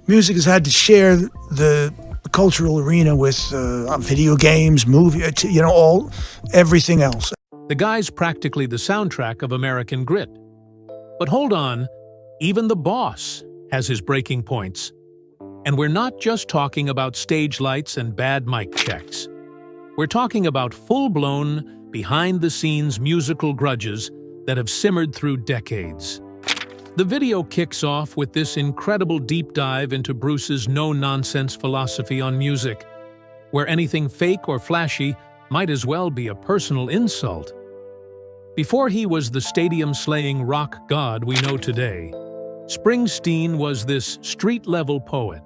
music has had to share the cultural arena with video games, everything else. The guy's practically the soundtrack of American grit. But hold on, even the boss has his breaking points. And we're not just talking about stage lights and bad mic checks. We're talking about full-blown, behind-the-scenes musical grudges that have simmered through decades. The video kicks off with this incredible deep dive into Bruce's no-nonsense philosophy on music, where anything fake or flashy might as well be a personal insult. Before he was the stadium-slaying rock god we know today, Springsteen was this street-level poet,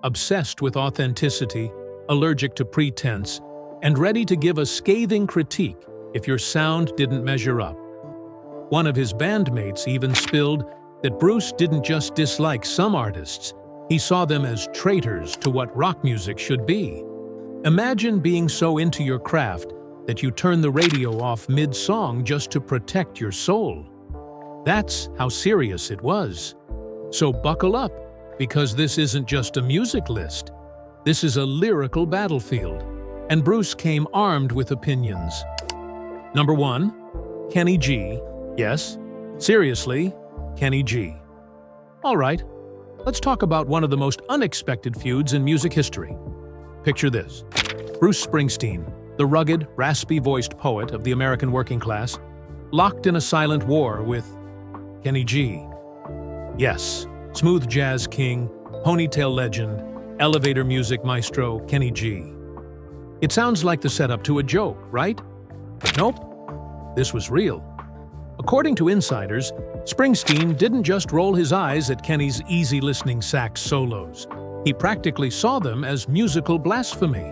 obsessed with authenticity, allergic to pretense, and ready to give a scathing critique if your sound didn't measure up. One of his bandmates even spilled that Bruce didn't just dislike some artists, he saw them as traitors to what rock music should be. Imagine being so into your craft that you turn the radio off mid-song just to protect your soul. That's how serious it was. So buckle up, because this isn't just a music list. This is a lyrical battlefield, and Bruce came armed with opinions. Number 1, Kenny G. Yes, seriously, Kenny G. All right, let's talk about one of the most unexpected feuds in music history. Picture this. Bruce Springsteen, the rugged, raspy-voiced poet of the American working class, locked in a silent war with Kenny G. Yes, smooth jazz king, ponytail legend, elevator music maestro Kenny G. It sounds like the setup to a joke, right? But nope, this was real. According to insiders, Springsteen didn't just roll his eyes at Kenny's easy-listening sax solos. He practically saw them as musical blasphemy.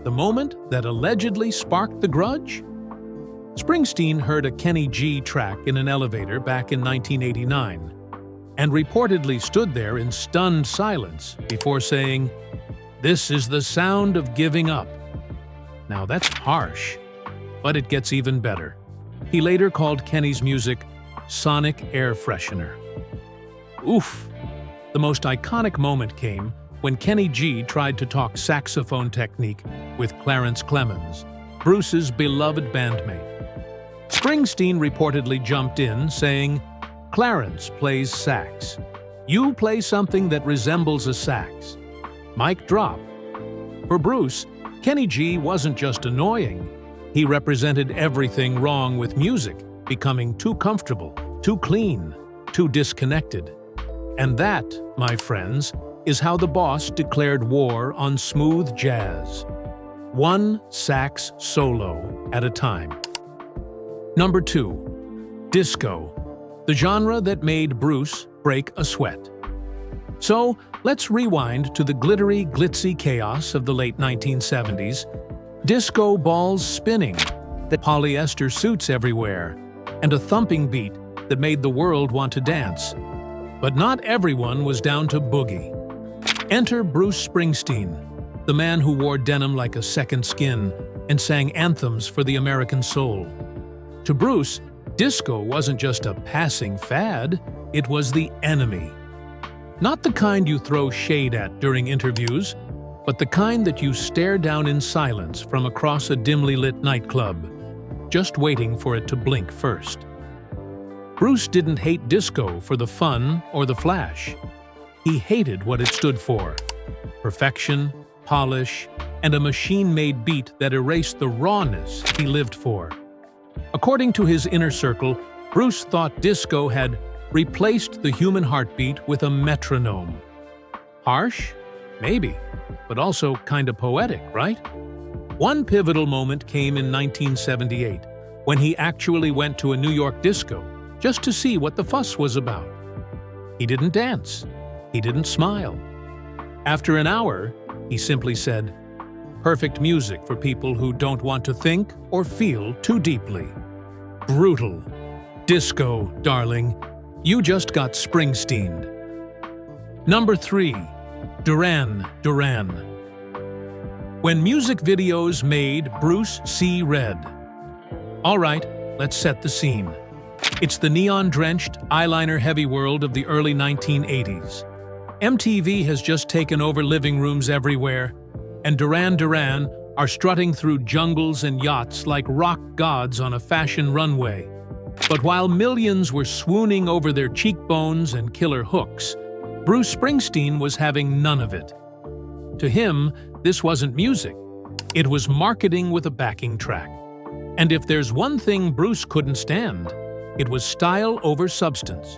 The moment that allegedly sparked the grudge? Springsteen heard a Kenny G track in an elevator back in 1989 and reportedly stood there in stunned silence before saying, "This is the sound of giving up." Now that's harsh, but it gets even better. He later called Kenny's music sonic air freshener. Oof! The most iconic moment came when Kenny G tried to talk saxophone technique with Clarence Clemons, Bruce's beloved bandmate. Springsteen reportedly jumped in, saying, "Clarence plays sax. You play something that resembles a sax." Mic drop. For Bruce, Kenny G wasn't just annoying. He represented everything wrong with music, becoming too comfortable, too clean, too disconnected. And that, my friends, is how the boss declared war on smooth jazz. One sax solo at a time. Number 2, disco, the genre that made Bruce break a sweat. So, let's rewind to the glittery, glitzy chaos of the late 1970s. Disco balls spinning, the polyester suits everywhere, and a thumping beat that made the world want to dance. But not everyone was down to boogie. Enter Bruce Springsteen, the man who wore denim like a second skin and sang anthems for the American soul. To Bruce, disco wasn't just a passing fad, it was the enemy. Not the kind you throw shade at during interviews, but the kind that you stare down in silence from across a dimly lit nightclub, just waiting for it to blink first. Bruce didn't hate disco for the fun or the flash. He hated what it stood for: perfection, polish, and a machine-made beat that erased the rawness he lived for. According to his inner circle, Bruce thought disco had replaced the human heartbeat with a metronome. Harsh? Maybe, but also kinda poetic, right? One pivotal moment came in 1978, when he actually went to a New York disco just to see what the fuss was about. He didn't dance. He didn't smile. After an hour, he simply said, "Perfect music for people who don't want to think or feel too deeply." Brutal. Disco, darling. You just got Springsteened. Number 3. Duran Duran. When music videos made Bruce see red. All right, let's set the scene. It's the neon-drenched, eyeliner-heavy world of the early 1980s. MTV has just taken over living rooms everywhere, and Duran Duran are strutting through jungles and yachts like rock gods on a fashion runway. But while millions were swooning over their cheekbones and killer hooks, Bruce Springsteen was having none of it. To him, this wasn't music. It was marketing with a backing track. And if there's one thing Bruce couldn't stand, it was style over substance.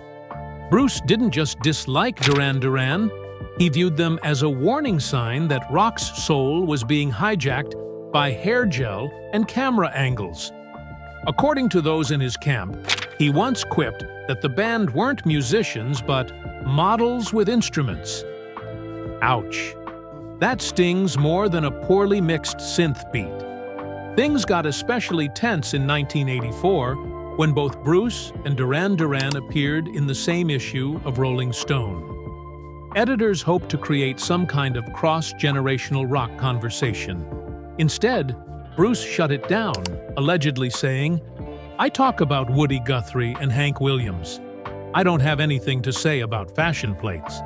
Bruce didn't just dislike Duran Duran, he viewed them as a warning sign that rock's soul was being hijacked by hair gel and camera angles. According to those in his camp, he once quipped that the band weren't musicians but models with instruments. Ouch. That stings more than a poorly mixed synth beat. Things got especially tense in 1984 when both Bruce and Duran Duran appeared in the same issue of Rolling Stone. Editors hoped to create some kind of cross-generational rock conversation. Instead, Bruce shut it down, allegedly saying, "I talk about Woody Guthrie and Hank Williams. I don't have anything to say about fashion plates."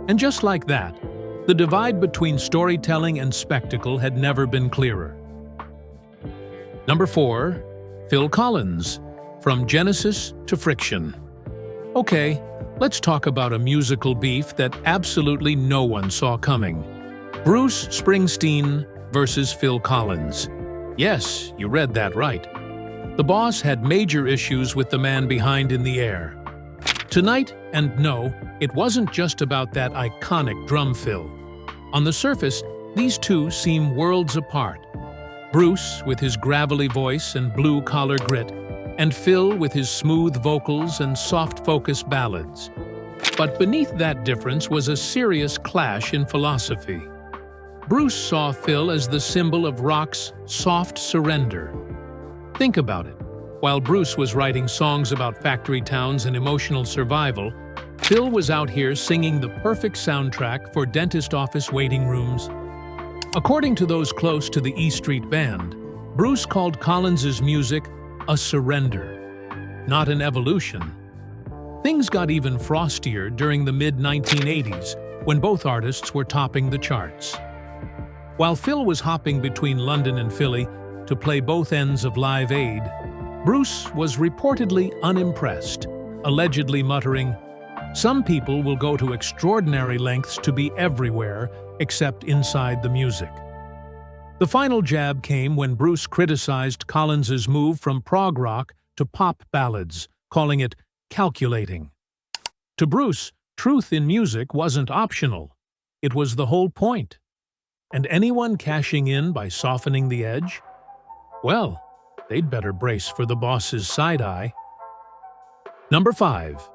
And just like that, the divide between storytelling and spectacle had never been clearer. Number 4. Phil Collins, From Genesis to Friction. Okay, let's talk about a musical beef that absolutely no one saw coming. Bruce Springsteen versus Phil Collins. Yes, you read that right. The boss had major issues with the man behind In the Air. Tonight, and no, it wasn't just about that iconic drum fill. On the surface, these two seem worlds apart. Bruce with his gravelly voice and blue-collar grit, and Phil with his smooth vocals and soft-focus ballads. But beneath that difference was a serious clash in philosophy. Bruce saw Phil as the symbol of rock's soft surrender. Think about it. While Bruce was writing songs about factory towns and emotional survival, Phil was out here singing the perfect soundtrack for dentist office waiting rooms. According to those close to the E Street Band, Bruce called Collins's music a surrender, not an evolution. Things got even frostier during the mid-1980s when both artists were topping the charts. While Phil was hopping between London and Philly to play both ends of Live Aid, Bruce was reportedly unimpressed, allegedly muttering, "Some people will go to extraordinary lengths to be everywhere except inside the music." The final jab came when Bruce criticized Collins's move from prog rock to pop ballads, calling it calculating. To Bruce, truth in music wasn't optional. It was the whole point. And anyone cashing in by softening the edge? Well, they'd better brace for the boss's side-eye. Number 5.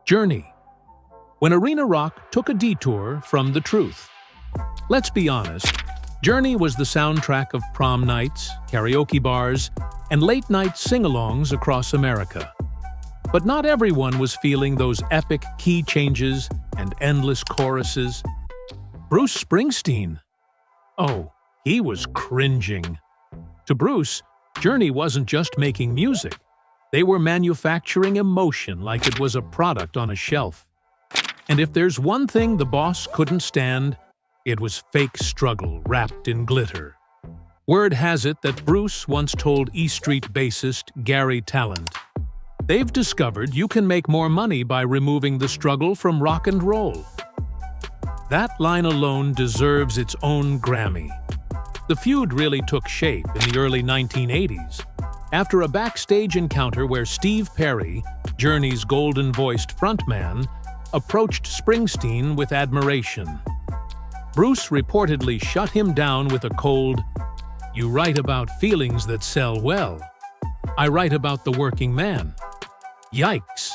Journey. When arena rock took a detour from the truth. Let's be honest, Journey was the soundtrack of prom nights, karaoke bars, and late-night sing-alongs across America. But not everyone was feeling those epic key changes and endless choruses. Bruce Springsteen. Oh, he was cringing. To Bruce, Journey wasn't just making music. They were manufacturing emotion like it was a product on a shelf. And if there's one thing the boss couldn't stand, it was fake struggle wrapped in glitter. Word has it that Bruce once told E Street bassist Gary Talent, "They've discovered you can make more money by removing the struggle from rock and roll." That line alone deserves its own Grammy. The feud really took shape in the early 1980s, after a backstage encounter where Steve Perry, Journey's golden-voiced frontman, approached Springsteen with admiration. Bruce reportedly shut him down with a cold, "You write about feelings that sell well. I write about the working man." Yikes!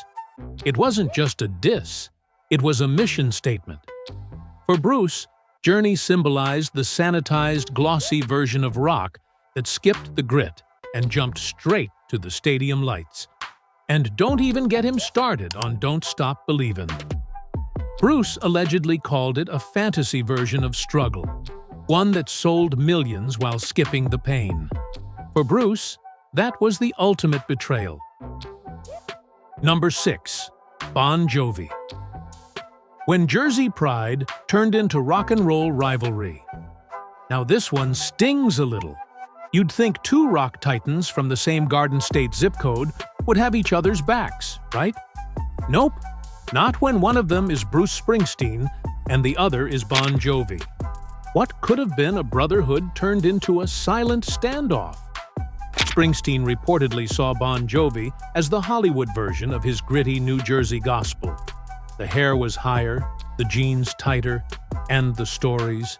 It wasn't just a diss, it was a mission statement. For Bruce, Journey symbolized the sanitized, glossy version of rock that skipped the grit and jumped straight to the stadium lights. And don't even get him started on Don't Stop Believin'. Bruce allegedly called it a fantasy version of struggle, one that sold millions while skipping the pain. For Bruce, that was the ultimate betrayal. Number 6. Bon Jovi. When Jersey Pride turned into rock and roll rivalry. Now this one stings a little. You'd think two rock titans from the same Garden State zip code would have each other's backs, right? Nope, not when one of them is Bruce Springsteen and the other is Bon Jovi. What could have been a brotherhood turned into a silent standoff? Springsteen reportedly saw Bon Jovi as the Hollywood version of his gritty New Jersey gospel. The hair was higher, the jeans tighter, and the stories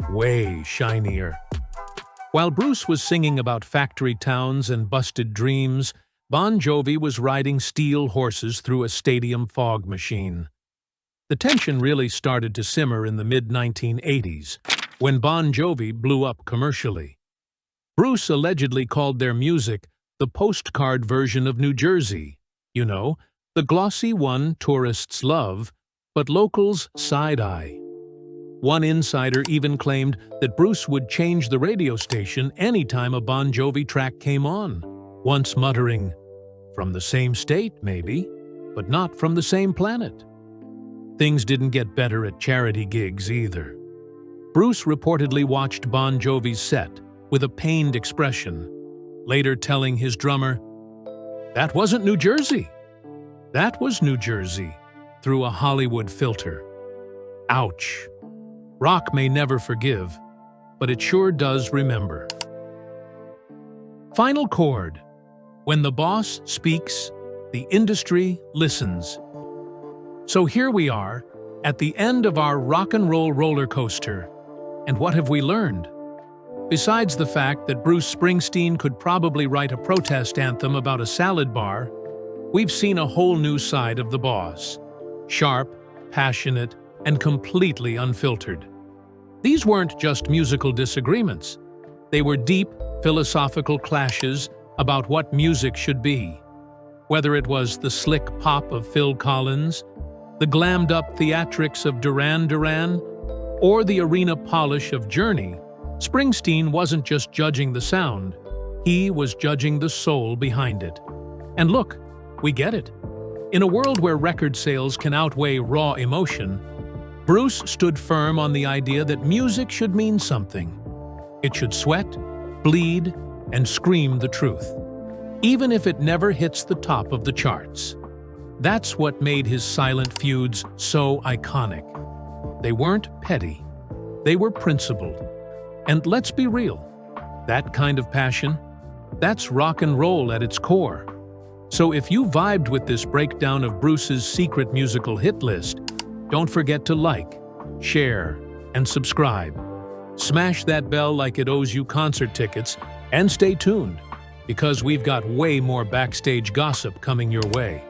way shinier. While Bruce was singing about factory towns and busted dreams, Bon Jovi was riding steel horses through a stadium fog machine. The tension really started to simmer in the mid-1980s, when Bon Jovi blew up commercially. Bruce allegedly called their music the postcard version of New Jersey, you know, the glossy one tourists love, but locals side-eye. One insider even claimed that Bruce would change the radio station anytime a Bon Jovi track came on, once muttering, "From the same state, maybe, but not from the same planet." Things didn't get better at charity gigs either. Bruce reportedly watched Bon Jovi's set with a pained expression, later telling his drummer, "That wasn't New Jersey. That was New Jersey, through a Hollywood filter." Ouch. Rock may never forgive, but it sure does remember. Final chord. When the boss speaks, the industry listens. So here we are, at the end of our rock and roll roller coaster. And what have we learned? Besides the fact that Bruce Springsteen could probably write a protest anthem about a salad bar, we've seen a whole new side of the boss. Sharp, passionate, and completely unfiltered. These weren't just musical disagreements. They were deep, philosophical clashes about what music should be. Whether it was the slick pop of Phil Collins, the glammed-up theatrics of Duran Duran, or the arena polish of Journey, Springsteen wasn't just judging the sound, he was judging the soul behind it. And look, we get it. In a world where record sales can outweigh raw emotion, Bruce stood firm on the idea that music should mean something. It should sweat, bleed, and scream the truth, even if it never hits the top of the charts. That's what made his silent feuds so iconic. They weren't petty. They were principled. And let's be real, that kind of passion, that's rock and roll at its core. So if you vibed with this breakdown of Bruce's secret musical hit list, don't forget to like, share, and subscribe. Smash that bell like it owes you concert tickets, and stay tuned, because we've got way more backstage gossip coming your way.